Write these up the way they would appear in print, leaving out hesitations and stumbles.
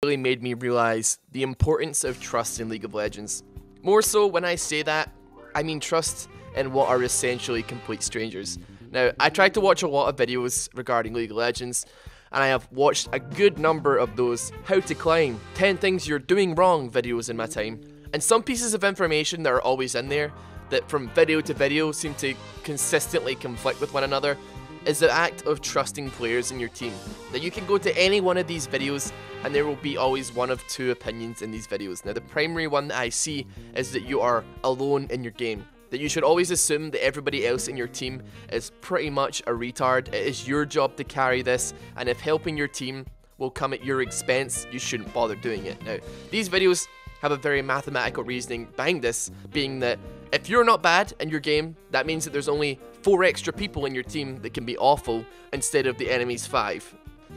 really made me realize the importance of trust in League of Legends. More so, when I say that, I mean trust in what are essentially complete strangers. Now, I tried to watch a lot of videos regarding League of Legends, and I have watched a good number of those how to climb, 10 things you're doing wrong videos in my time. And some pieces of information that are always in there, that from video to video seem to consistently conflict with one another, is the act of trusting players in your team. Now, you can go to any one of these videos and there will be always one of two opinions in these videos. Now, the primary one that I see is that you are alone in your game. That you should always assume that everybody else in your team is pretty much a retard. It is your job to carry this, and if helping your team will come at your expense, you shouldn't bother doing it. Now, these videos have a very mathematical reasoning behind this, being that if you're not bad in your game, that means that there's only 4 extra people in your team that can be awful instead of the enemy's 5.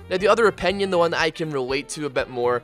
Now, the other opinion, the one that I can relate to a bit more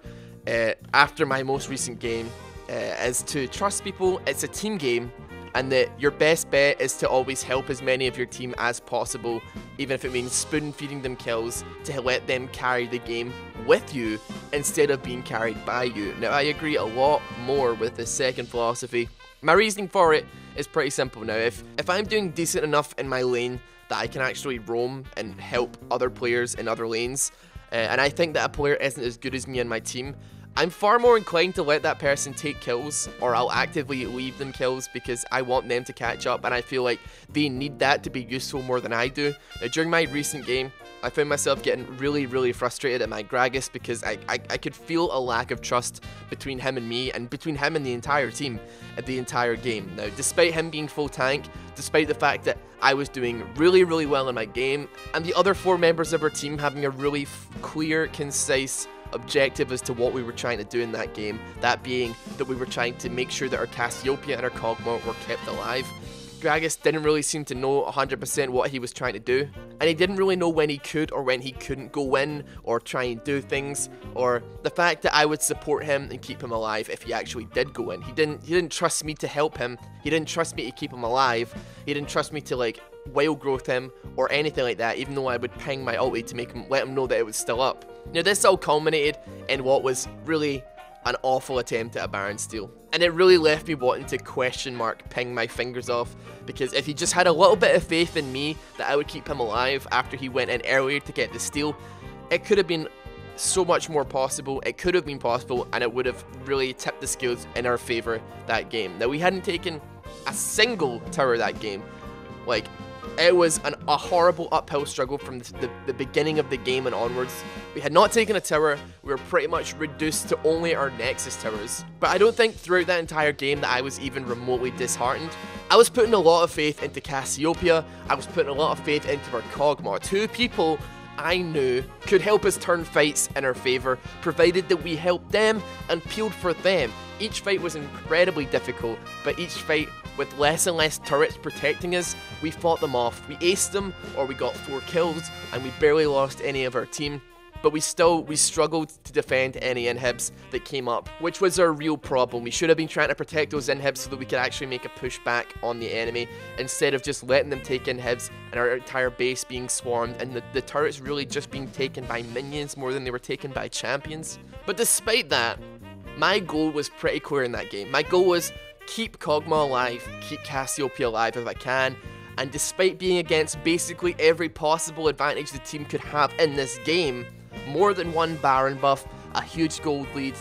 after my most recent game, is to trust people. It's a team game, and that your best bet is to always help as many of your team as possible, even if it means spoon feeding them kills, to let them carry the game with you instead of being carried by you. Now, I agree a lot more with the second philosophy. My reasoning for it is pretty simple. Now, if I'm doing decent enough in my lane that I can actually roam and help other players in other lanes, and I think that a player isn't as good as me in my team, I'm far more inclined to let that person take kills, or I'll actively leave them kills because I want them to catch up, and I feel like they need that to be useful more than I do. Now, during my recent game, I found myself getting really frustrated at my Gragas because I could feel a lack of trust between him and me, and between him and the entire team at the entire game. Now, despite him being full tank, despite the fact that I was doing really well in my game, and the other 4 members of our team having a really clear, concise objective as to what we were trying to do in that game, that being that we were trying to make sure that our Cassiopeia and our Kog'Maw were kept alive. Gragas didn't really seem to know 100% what he was trying to do, and he didn't really know when he could or when he couldn't go in or try and do things, or the fact that I would support him and keep him alive if he actually did go in. He didn't trust me to help him, he didn't trust me to keep him alive, he didn't trust me to like wild growth him or anything like that, even though I would ping my ulti to let him know that it was still up. Now, this all culminated in what was really an awful attempt at a Baron steal, and it really left me wanting to question mark ping my fingers off, because if he just had a little bit of faith in me that I would keep him alive after he went in earlier to get the steal, it could have been so much more possible. It could have been possible, and it would have really tipped the scales in our favor that game. Now, we hadn't taken a single tower that game. Like, it was a horrible uphill struggle from the beginning of the game and onwards. We had not taken a tower, we were pretty much reduced to only our Nexus towers. But I don't think throughout that entire game that I was even remotely disheartened. I was putting a lot of faith into Cassiopeia, I was putting a lot of faith into our Kog'Maw, 2 people I knew could help us turn fights in our favour, provided that we helped them and peeled for them. Each fight was incredibly difficult, but each fight with less and less turrets protecting us, we fought them off. We aced them, or we got 4 kills, and we barely lost any of our team. But we struggled to defend any inhibs that came up, which was our real problem. We should have been trying to protect those inhibs so that we could actually make a push back on the enemy, instead of just letting them take inhibs and our entire base being swarmed, and the turrets really just being taken by minions more than they were taken by champions. But despite that, my goal was pretty clear in that game. My goal was keep Kog'Maw alive, keep Cassiopeia alive if I can, and despite being against basically every possible advantage the team could have in this game, more than 1 Baron buff, a huge gold lead,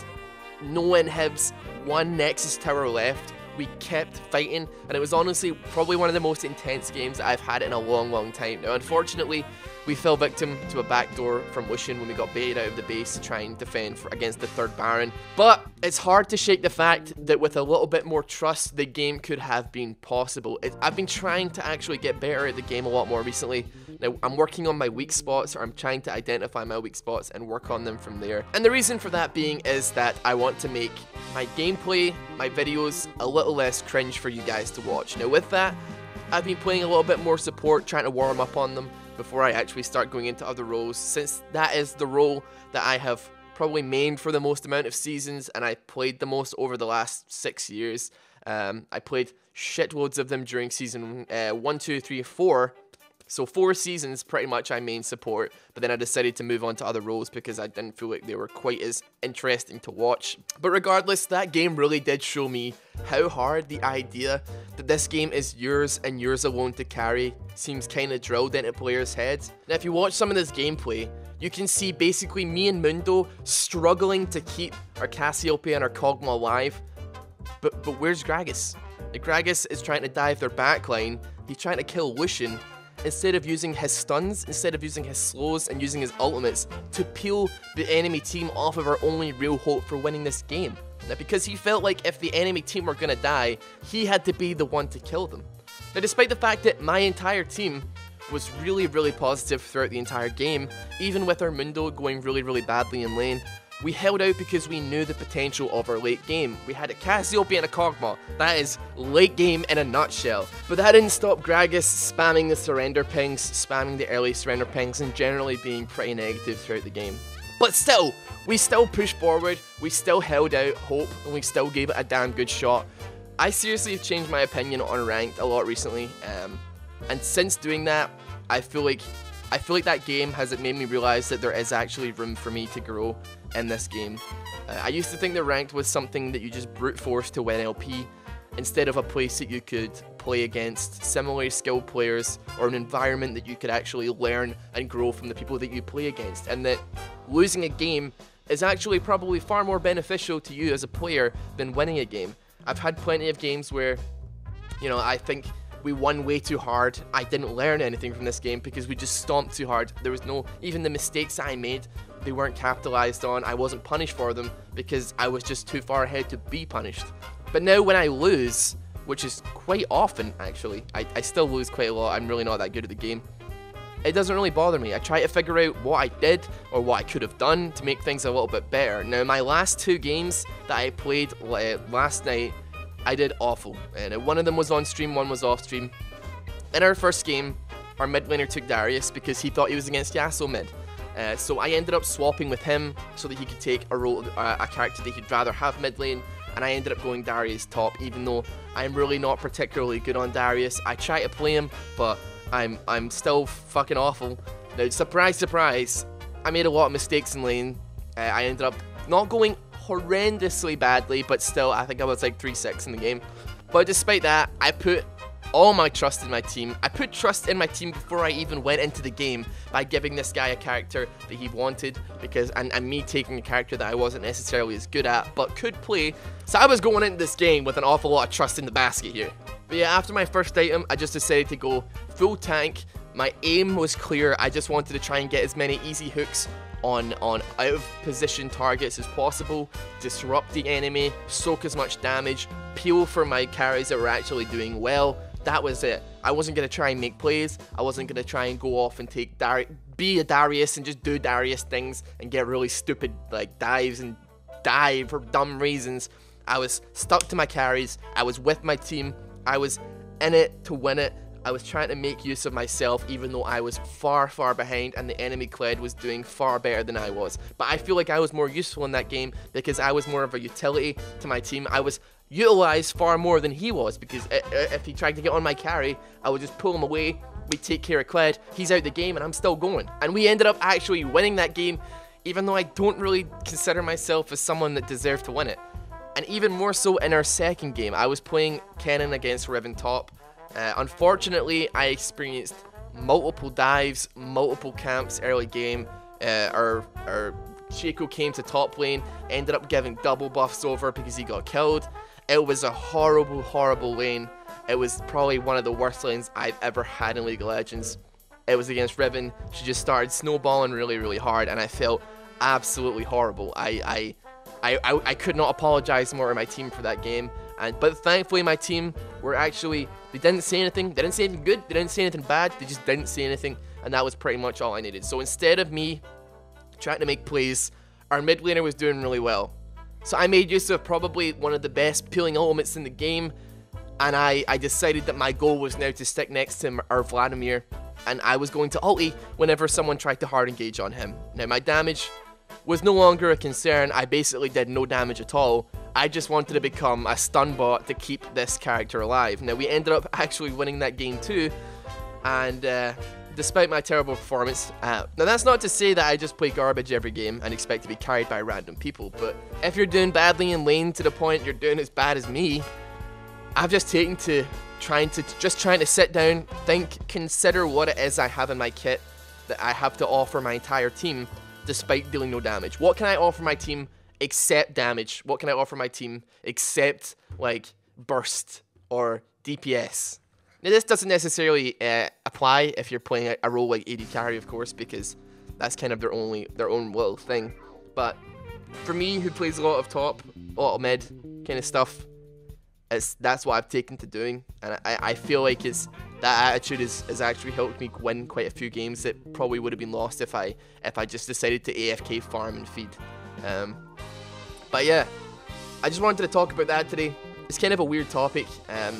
no inhibs, 1 Nexus tower left, we kept fighting, and it was honestly probably one of the most intense games that I've had in a long time. Now, unfortunately, we fell victim to a backdoor from Lucian when we got baited out of the base to try and defend against the 3rd Baron. But it's hard to shake the fact that with a little bit more trust, the game could have been possible. I've been trying to actually get better at the game a lot more recently. Now, I'm working on my weak spots, or I'm trying to identify my weak spots and work on them from there. And the reason for that being is that I want to make my gameplay, my videos, a little less cringe for you guys to watch. Now, with that, I've been playing a little bit more support, trying to warm up on them before I actually start going into other roles, since that is the role that I have probably mained for the most amount of seasons, and I played the most over the last 6 years. I played shitloads of them during season 1, 2, 3, 4, So 4 seasons, pretty much I main support, but then I decided to move on to other roles because I didn't feel like they were quite as interesting to watch. But regardless, that game really did show me how hard the idea that this game is yours and yours alone to carry seems kind of drilled into players' heads. Now if you watch some of this gameplay, you can see basically me and Mundo struggling to keep our Cassiopeia and our Kog'Maw alive, but where's Gragas? Like, Gragas is trying to dive their backline, he's trying to kill Lucian, instead of using his stuns, instead of using his slows and using his ultimates to peel the enemy team off of our only real hope for winning this game. Now, because he felt like if the enemy team were gonna die, he had to be the one to kill them. Now, despite the fact that my entire team was really positive throughout the entire game, even with our Mundo going really badly in lane, we held out because we knew the potential of our late game. We had a Cassiopeia and a Kog'Maw. That is late game in a nutshell. But that didn't stop Gragas spamming the surrender pings, spamming the early surrender pings, and generally being pretty negative throughout the game. But still, we still pushed forward, we still held out hope, and we still gave it a damn good shot. I seriously have changed my opinion on ranked a lot recently, and since doing that, I feel like that game has made me realize that there is actually room for me to grow in this game. I used to think that ranked was something that you just brute force to win LP, instead of a place that you could play against similarly skilled players, or an environment that you could actually learn and grow from the people that you play against, and that losing a game is actually probably far more beneficial to you as a player than winning a game. I've had plenty of games where, you know, I think we won way too hard. I didn't learn anything from this game because we just stomped too hard. There was no, even the mistakes that I made, they weren't capitalized on. I wasn't punished for them because I was just too far ahead to be punished. But now when I lose, which is quite often actually, I still lose quite a lot, I'm really not that good at the game, it doesn't really bother me. I try to figure out what I did or what I could have done to make things a little bit better. Now my last 2 games that I played last night, I did awful, and one of them was on stream, one was off stream. In our first game, our mid laner took Darius because he thought he was against Yasuo mid. So I ended up swapping with him so that he could take a character that he'd rather have mid lane, and I ended up going Darius top, even though I'm really not particularly good on Darius. I try to play him, but I'm still fucking awful. Now, surprise, surprise, I made a lot of mistakes in lane. I ended up not going horrendously badly, but still, I think I was like 3-6 in the game. But despite that, I put all my trust in my team. I put trust in my team before I even went into the game by giving this guy a character that he wanted, because and me taking a character that I wasn't necessarily as good at, but could play. So I was going into this game with an awful lot of trust in the basket here. But yeah, after my first item, I just decided to go full tank. My aim was clear. I just wanted to try and get as many easy hooks on out of position targets as possible, disrupt the enemy, soak as much damage, peel for my carries that were actually doing well. That was it. I wasn't going to try and make plays. I wasn't going to try and go off and be a Darius and just do Darius things and get really stupid like dives and dive for dumb reasons. I was stuck to my carries. I was with my team. I was in it to win it. I was trying to make use of myself, even though I was far behind and the enemy Kled was doing far better than I was. But I feel like I was more useful in that game because I was more of a utility to my team. I was utilized far more than he was, because if he tried to get on my carry, I would just pull him away, we'd take care of Kled, he's out the game, and I'm still going. And we ended up actually winning that game, even though I don't really consider myself as someone that deserved to win it. And even more so in our second game, I was playing Kennen against Riven top. Unfortunately, I experienced multiple dives, multiple camps early game. Our Shaco came to top lane, ended up giving double buffs over because he got killed. It was a horrible lane. It was probably one of the worst lanes I've ever had in League of Legends. It was against Riven. She just started snowballing really hard, and I felt absolutely horrible. I could not apologize more to my team for that game. But thankfully my team were actually, they didn't say anything. They didn't say anything good, they didn't say anything bad, they just didn't say anything, and that was pretty much all I needed. So instead of me trying to make plays, our mid laner was doing really well. So I made use of probably one of the best peeling ultimates in the game, and I decided that my goal was now to stick next to our Vladimir, and I was going to ulti whenever someone tried to hard engage on him. Now my damage was no longer a concern. I basically did no damage at all. I just wanted to become a stun bot to keep this character alive. Now we ended up actually winning that game too, And despite my terrible performance, now that's not to say that I just play garbage every game and expect to be carried by random people, but if you're doing badly in lane to the point you're doing as bad as me, I've just taken to trying to sit down, think, consider what it is I have in my kit that I have to offer my entire team despite dealing no damage. What can I offer my team except damage? What can I offer my team except like burst or DPS? Now this doesn't necessarily apply if you're playing a role like AD carry, of course, because that's kind of their own little thing. But for me, who plays a lot of top, a lot of mid kind of stuff, that's what I've taken to doing, and I feel like that attitude has actually helped me win quite a few games that probably would have been lost if I just decided to AFK farm and feed. But yeah, I just wanted to talk about that today. It's kind of a weird topic, and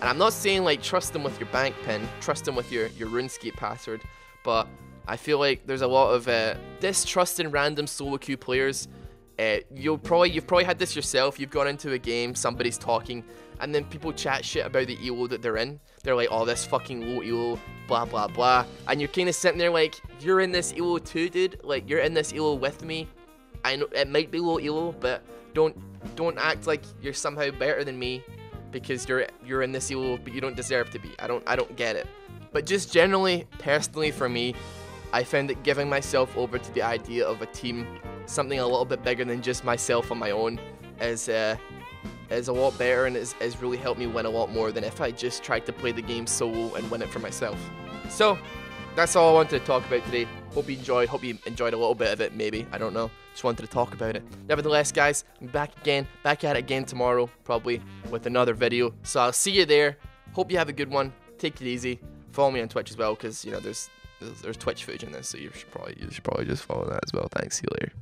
I'm not saying like trust them with your bank pin, trust them with your RuneScape password, but I feel like there's a lot of distrust in random solo queue players. You've probably had this yourself. You've gone into a game, somebody's talking, and then people chat shit about the elo that they're in. They're like, oh, this fucking low elo, blah blah blah, and you're kind of sitting there like, you're in this elo too, dude. Like, you're in this elo with me. I know it might be low elo, but don't act like you're somehow better than me because you're in this elo, but you don't deserve to be. I don't get it. But just generally, personally for me, I found that giving myself over to the idea of a team, something a little bit bigger than just myself on my own, is a lot better, and has really helped me win a lot more than if I just tried to play the game solo and win it for myself. So that's all I wanted to talk about today. Hope you enjoyed a little bit of it, maybe, I don't know. Just wanted to talk about it. Nevertheless, guys, I'm back at it again tomorrow, probably with another video. So I'll see you there. Hope you have a good one. Take it easy. Follow me on Twitch as well, because you know there's Twitch footage in this, so you should probably just follow that as well. Thanks. See you later.